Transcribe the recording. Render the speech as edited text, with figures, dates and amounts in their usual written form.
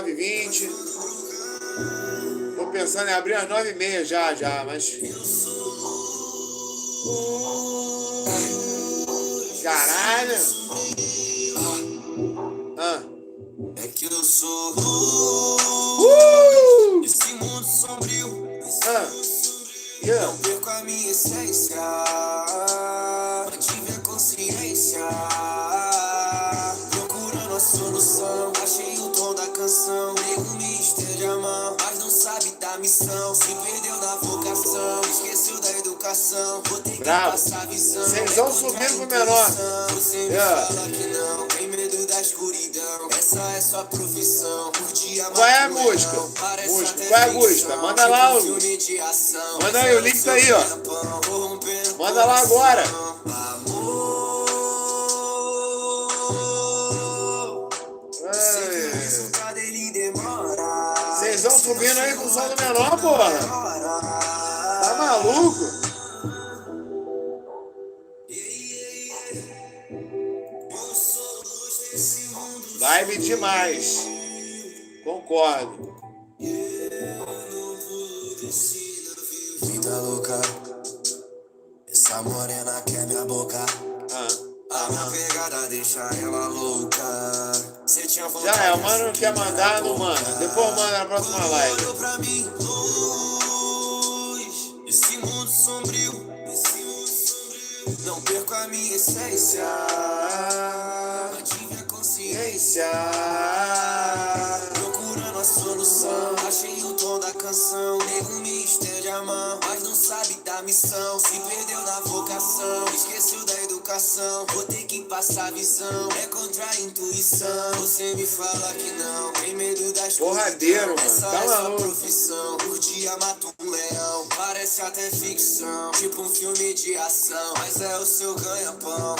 9h20. Tô pensando em abrir às 9h30 já, mas... Caralho! É que eu sou esse mundo sombrio. Não perco a minha essência, mantive a consciência, procurando a solução. Achei o tom da canção, nego me estende a mão, mas não sabe da missão. Se perdeu na vocação, esqueceu da educação. Vou ter que passar a visão. Vocês vão subir pro menor. Você me fala que não tem medo da escuridão. Essa é sua profissão. Qual é a música? Qual é a música? Manda lá o... Manda aí, o link tá aí, ó. Manda lá agora. Vocês vão subindo aí com o som do menor, porra. Tá maluco? Vibe demais. Concordo. Vida louca, essa morena quer minha boca. A minha pegada deixa ela louca. Já é, o mano quer mandar, não manda. Depois manda na próxima live. Olhou pra mim, luz, esse mundo sombrio. Não perco a minha essência, mantive a consciência, procurando a solução. Achei o tom da canção, nego me estende a mão, mas não sabe da missão. Se perdeu na vocação, esqueceu da educação. Vou ter que passar a visão, é contra a intuição. Você me fala que não tem medo da escuridão. Porradeiro, mano, essa tá é sua maluco. profissão. Por dia mata um leão, parece até ficção, tipo um filme de ação, mas é o seu ganha-pão.